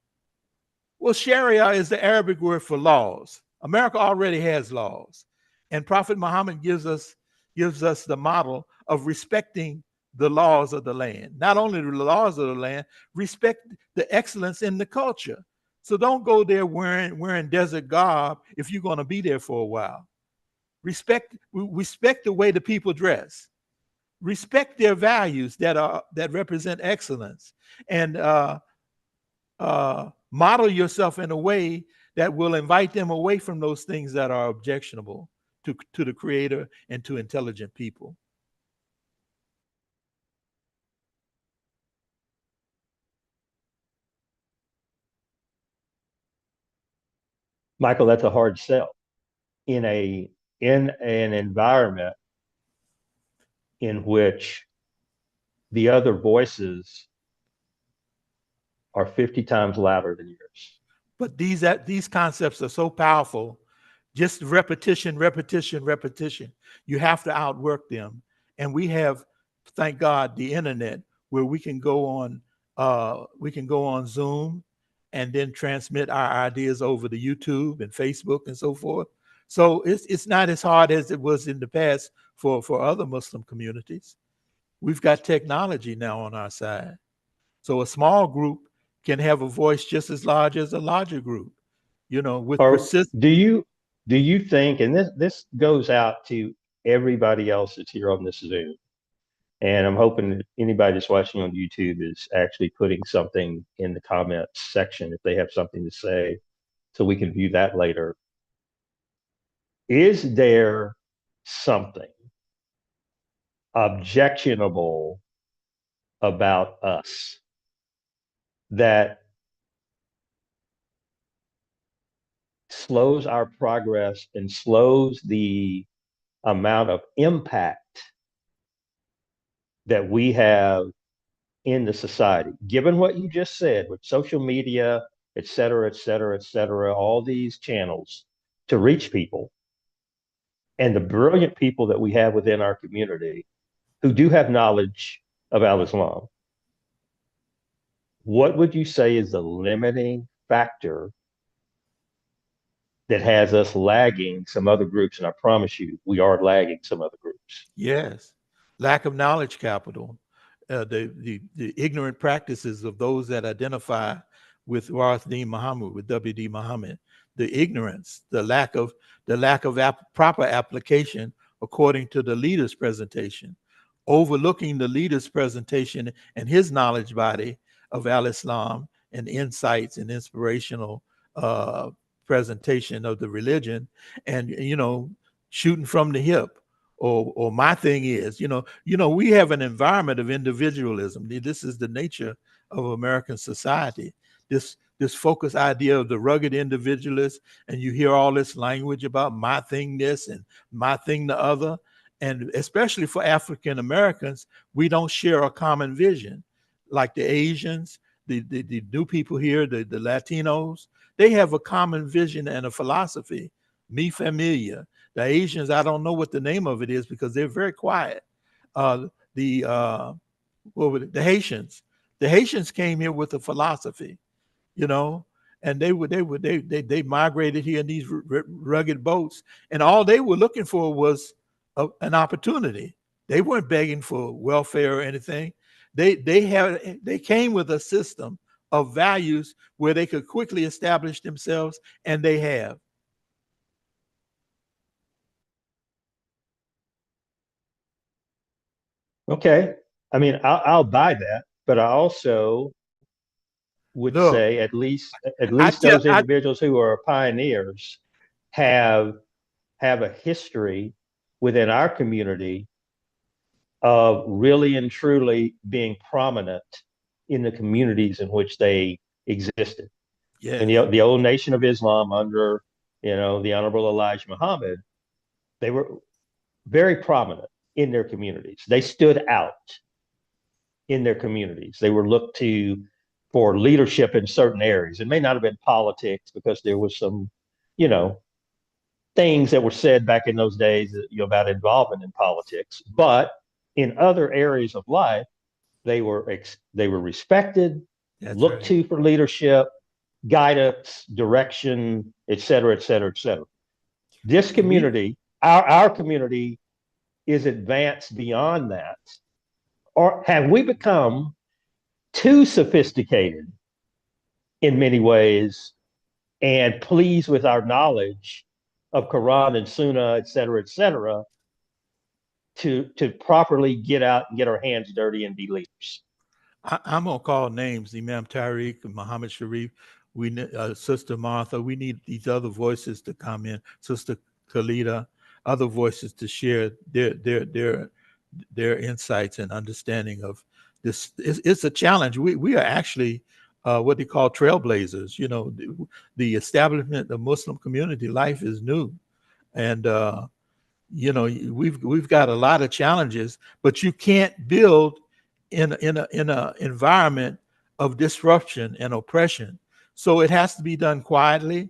Well, Sharia is the Arabic word for laws. America already has laws. And Prophet Muhammad gives us the model of respecting the laws of the land. Not only the laws of the land, respect the excellence in the culture. So don't go there wearing desert garb if you're going to be there for a while. Respect the way the people dress. Respect their values that represent excellence, and model yourself in a way that will invite them away from those things that are objectionable to the Creator and to intelligent people. Michael, that's a hard sell in an environment in which the other voices are 50 times louder than yours. But these concepts are so powerful. Just repetition. You have to outwork them. And we have, thank God, the internet, where we can go on Zoom and then transmit our ideas over to YouTube and Facebook and so forth. So it's not as hard as it was in the past for other Muslim communities. We've got technology now on our side. So a small group can have a voice just as large as a larger group, with persistence. Do you think, and this goes out to everybody else that's here on this Zoom, and I'm hoping that anybody that's watching on YouTube is actually putting something in the comments section if they have something to say, so we can view that later. Is there something objectionable about us that slows our progress and slows the amount of impact that we have in the society. Given what you just said with social media, et cetera, et cetera, et cetera, all these channels to reach people, and the brilliant people that we have within our community who do have knowledge of Al-Islam, what would you say is the limiting factor that has us lagging some other groups? And I promise you, we are lagging some other groups. Yes, lack of knowledge capital, the ignorant practices of those that identify with Warith Deen Muhammad, with W.D. Muhammad, the ignorance, the lack of proper application according to the leader's presentation, overlooking the leader's presentation and his knowledge body of Al-Islam and insights and inspirational presentation of the religion, and shooting from the hip. Or my thing is, we have an environment of individualism. This is the nature of American society. This focused idea of the rugged individualist, and you hear all this language about my thing this and my thing the other. And especially for African Americans, we don't share a common vision. Like the Asians, the new people here, the Latinos, they have a common vision and a philosophy. Mi familia. The Asians, I don't know what the name of it is because they're very quiet. The Haitians came here with a philosophy, and they migrated here in these rugged boats, and all they were looking for was an opportunity. They weren't begging for welfare or anything. They came with a system of values where they could quickly establish themselves, and they have. Okay. I mean, I'll buy that, but I also would Look, say at least those individuals who are pioneers have a history within our community of really and truly being prominent in the communities in which they existed. yeah, And the old Nation of Islam under the Honorable Elijah Muhammad, they were very prominent in their communities. They stood out in their communities. They were looked to for leadership in certain areas. It may not have been politics because there was some, things that were said back in those days about involvement in politics. But in other areas of life, they were respected, looked to for leadership, guidance, direction, et cetera, et cetera, et cetera. This community, our community, is advanced beyond that? Or have we become too sophisticated in many ways and pleased with our knowledge of Quran and Sunnah, et cetera, to properly get out and get our hands dirty and be leaders? I'm going to call names, Imam Tariq, Muhammad Sharif, Sister Martha. We need these other voices to come in, Sister Khalida, other voices to share their insights and understanding of this. It's a challenge. We are actually what they call trailblazers. The establishment of the Muslim community life is new, and we've got a lot of challenges, but you can't build in a environment of disruption and oppression. So it has to be done quietly,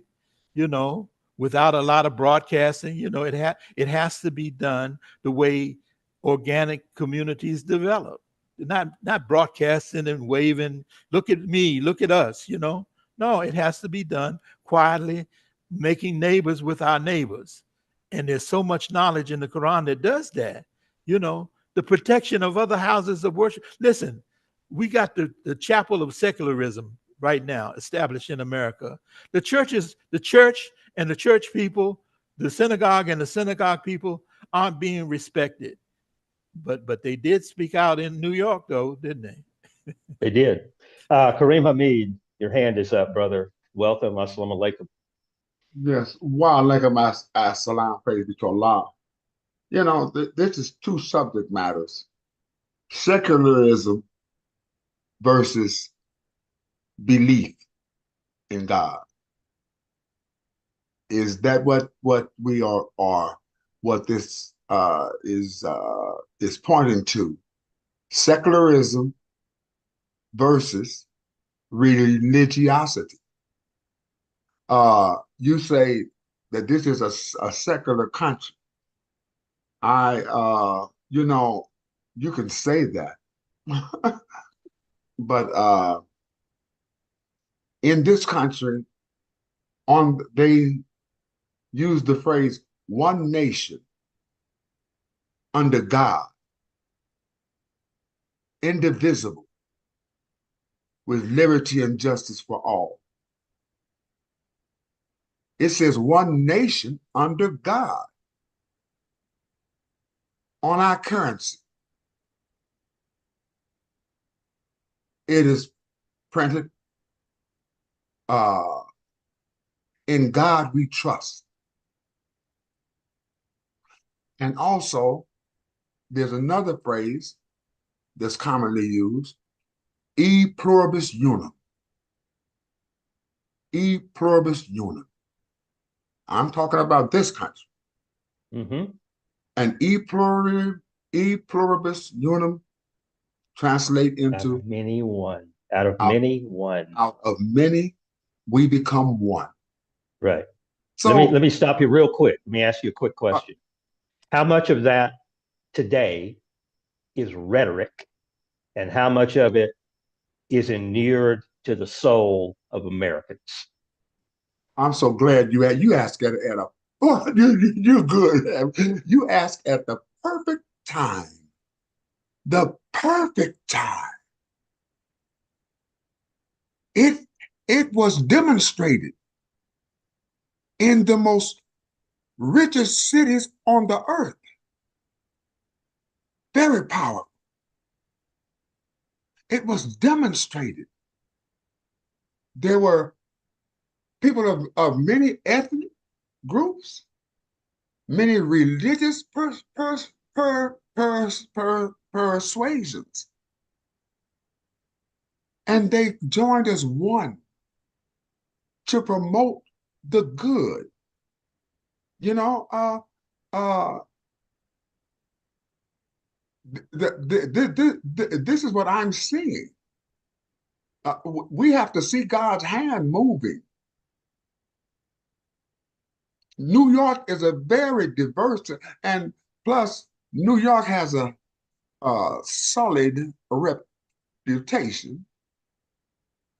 without a lot of broadcasting. It has to be done the way organic communities develop, not broadcasting and waving, look at me, look at us. No, it has to be done quietly, making neighbors with our neighbors. And there's so much knowledge in the Quran that does that. The protection of other houses of worship. Listen, we got the chapel of secularism right now established in America. The church and the church people, the synagogue and the synagogue people aren't being respected. But they did speak out in New York, though, didn't they? They did. Kareem Hamid, your hand is up, brother. Welcome. Assalamu alaikum. Yes. Wa alaikum assalam, praise be to Allah. This is two subject matters: secularism versus belief in God. Is that what we are what this is pointing to? Secularism versus religiosity. You say that this is a secular country. You know, you can say that, but in this country, they use the phrase "one nation under God, indivisible, with liberty and justice for all." It says one nation under God on our currency. It is printed, uh, "In God we trust." And also, there's another phrase that's commonly used, "E pluribus unum." E pluribus unum. I'm talking about this country. Mm-hmm. And e pluribus unum translate Out into of many, one. Out of out, many, one. out of many we become one. Right. So Let me stop you real quick. Let me ask you a quick uh, question. How much of that today is rhetoric, and how much of it is inured to the soul of Americans? I'm so glad you asked at a oh, you're good. You asked at the perfect time. The perfect time. It it was demonstrated in the most richest cities on the earth. Very powerful. It was demonstrated. There were people of many ethnic groups, many religious persuasions, and they joined as one to promote the good. You know, uh, this is what I'm seeing. We have to see God's hand moving. New York is a very diverse, and plus New York has a solid reputation,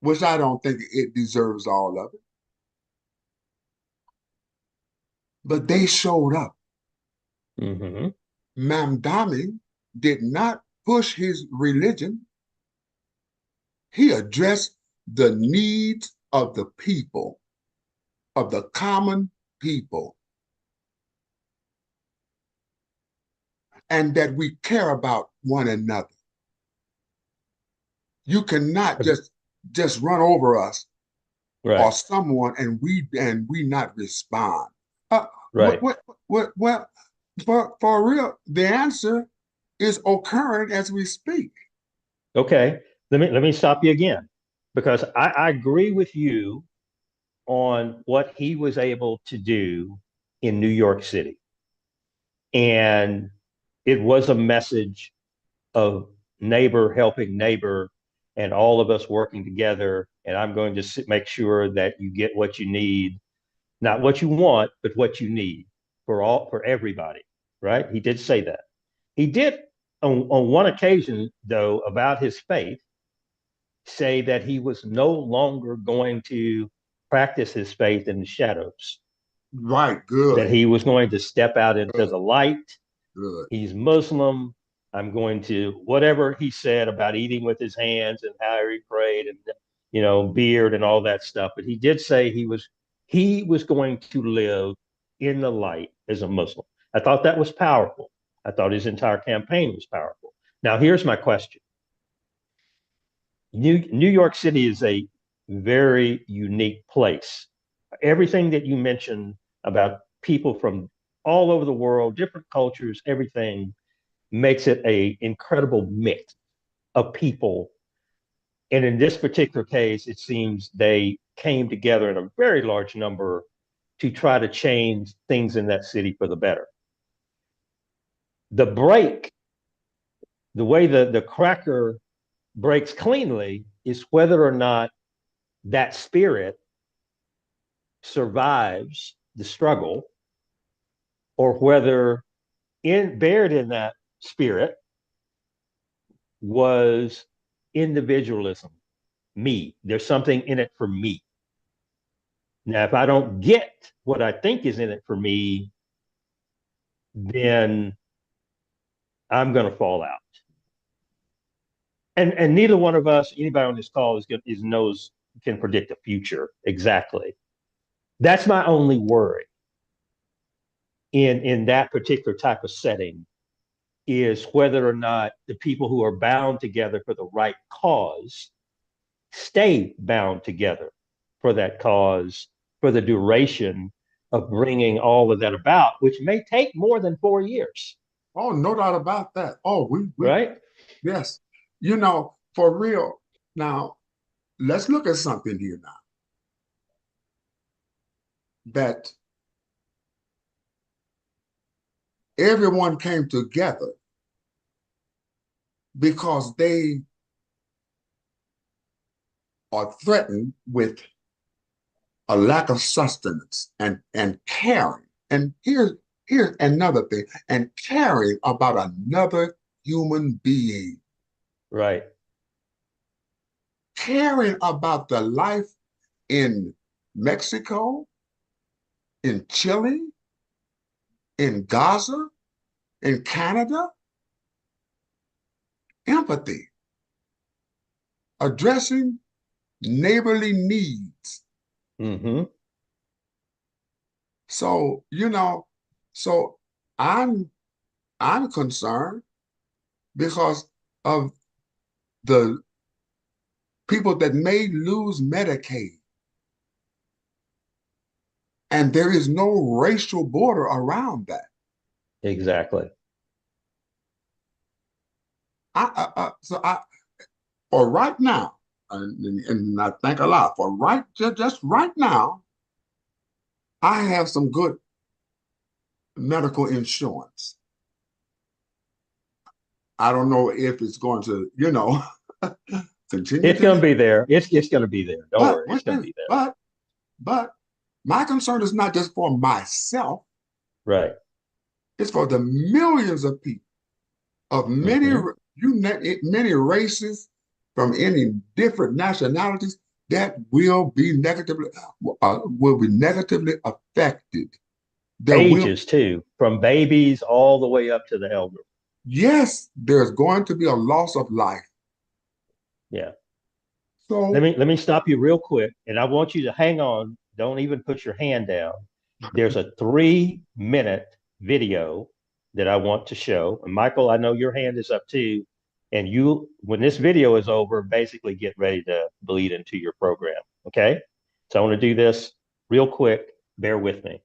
which I don't think it deserves all of it. But they showed up. Mm-hmm. Mamdani did not push his religion. He addressed the needs of the people, of the common people, and that we care about one another. You cannot just run over us Right. or someone and we not respond. Uh, Right. well, for real, the answer is occurring as we speak. Okay. Let me stop you again, because I agree with you on what he was able to do in New York City. And it was a message of neighbor helping neighbor and all of us working together. And I'm going to make sure that you get what you need, not what you want, but what you need for everybody. Right? He did say that. He did on one occasion, though, about his faith, say that he was no longer going to practice his faith in the shadows, Right, that good, he was going to step out into good, the light. good. He's Muslim. I'm going to, whatever he said about eating with his hands and how he prayed and, beard and all that stuff. But he did say he was going to live in the light as a Muslim. I thought that was powerful. I thought his entire campaign was powerful. Now, here's my question. New York City is a very unique place. Everything that you mentioned about people from all over the world, different cultures, everything makes it a incredible mix of people. And in this particular case, it seems they came together in a very large number to try to change things in that city for the better. The break, the way the cracker breaks cleanly, is whether or not that spirit survives the struggle, or whether buried in that spirit was individualism, me. There's something in it for me. Now, if I don't get what I think is in it for me, then I'm going to fall out. And neither one of us, anybody on this call, can predict the future exactly. That's my only worry in that particular type of setting, is whether or not the people who are bound together for the right cause stay bound together for that cause for the duration of bringing all of that about, which may take more than 4 years. Oh, no doubt about that. Oh, we right? Yes. You know, for real. Now, let's look at something here now. That everyone came together because they are threatened with a lack of sustenance and caring. And here's another thing, and caring about another human being. Right. Caring about the life in Mexico, in Chile, in Gaza, in Canada. Empathy. Addressing neighborly needs. Mm-hmm. So, you know, so I'm concerned because of the people that may lose Medicaid. And there is no racial border around that. Exactly. For right now, and I think a lot, for just right now, I have some good medical insurance. I don't know if it's going to, continue. It's going to be there. It's going to be there. Don't worry. It's going to be there. But my concern is not just for myself. Right. It's for the millions of people of many, many races, from any different nationalities, that will be negatively affected. Ages too, from babies all the way up to the elder. Yes, there's going to be a loss of life. Yeah. So let me stop you real quick, and I want you to hang on. Don't even put your hand down. There's a 3-minute video that I want to show. And Michael, I know your hand is up too. And you, when this video is over, basically get ready to bleed into your program. Okay? So I want to do this real quick. Bear with me.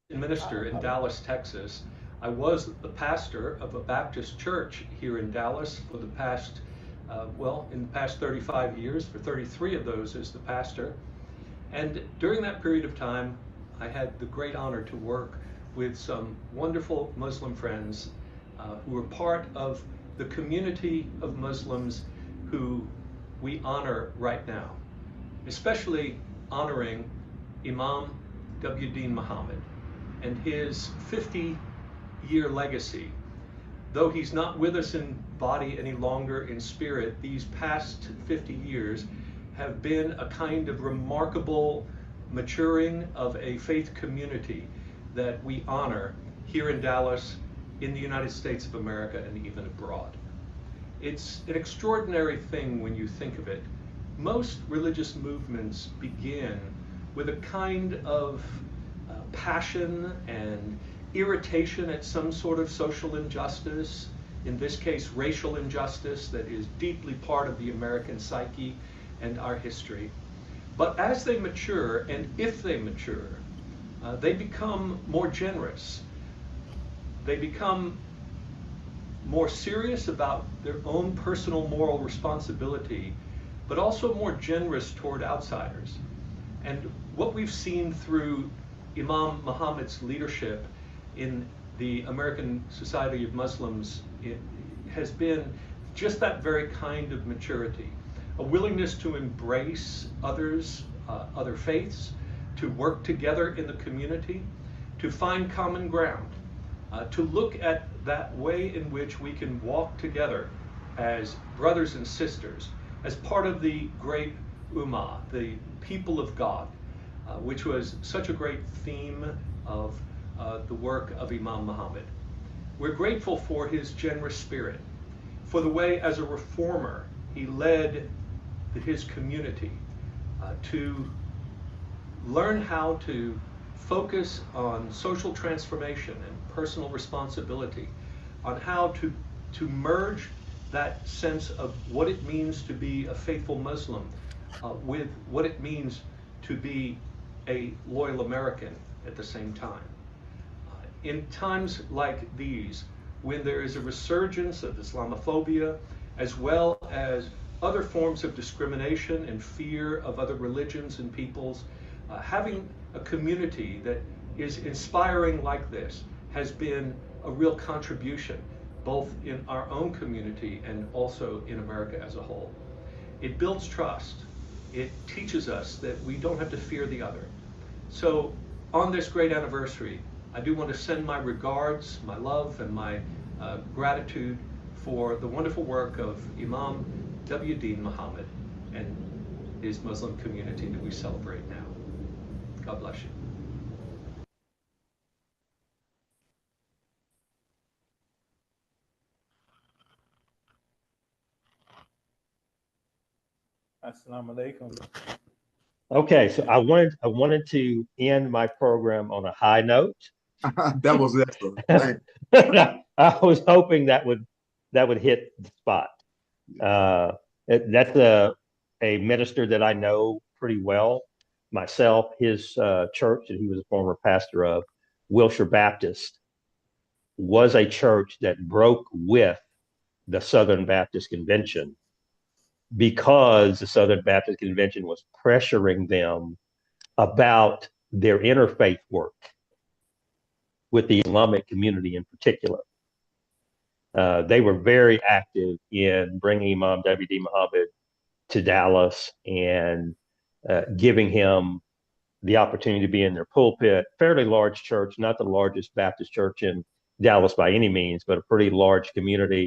Minister in Dallas, Texas. I was the pastor of a Baptist church here in Dallas for the past, in the past 35 years, for 33 of those as the pastor. And during that period of time, I had the great honor to work with some wonderful Muslim friends who were part of the community of Muslims who we honor right now, especially honoring Imam W.D. Muhammad and his 50-year legacy. Though he's not with us in body any longer, in spirit, these past 50 years have been a kind of remarkable maturing of a faith community that we honor here in Dallas, in the United States of America, and even abroad. It's an extraordinary thing when you think of it. Most religious movements begin with a kind of passion and irritation at some sort of social injustice, in this case racial injustice that is deeply part of the American psyche and our history. But as they mature, and if they mature, they become more generous. They become more serious about their own personal moral responsibility, but also more generous toward outsiders. And what we've seen through Imam Muhammad's leadership in the American Society of Muslims has been just that very kind of maturity, a willingness to embrace others, other faiths, to work together in the community, to find common ground, to look at that way in which we can walk together as brothers and sisters, as part of the great Ummah, the people of God, which was such a great theme of the work of Imam Muhammad. We're grateful for his generous spirit, for the way as a reformer he led his community to learn how to focus on social transformation and personal responsibility, on how to merge that sense of what it means to be a faithful Muslim with what it means to be a loyal American at the same time. In times like these, when there is a resurgence of Islamophobia, as well as other forms of discrimination and fear of other religions and peoples, having a community that is inspiring like this has been a real contribution, both in our own community and also in America as a whole. It builds trust. It teaches us that we don't have to fear the other. So on this great anniversary, I do want to send my regards, my love, and my gratitude for the wonderful work of Imam W. Deen Muhammad and his Muslim community that we celebrate now. God bless you. Assalamu alaikum. Okay, so I wanted to end my program on a high note. That was excellent. Thank you. I was hoping that would hit the spot. That's a minister that I know pretty well myself. His church that he was a former pastor of, Wilshire Baptist, was a church that broke with the Southern Baptist Convention because the Southern Baptist Convention was pressuring them about their interfaith work with the Islamic community in particular. They were very active in bringing Imam W. Deen Muhammad to Dallas and giving him the opportunity to be in their pulpit. Fairly large church, not the largest Baptist church in Dallas by any means, but a pretty large community.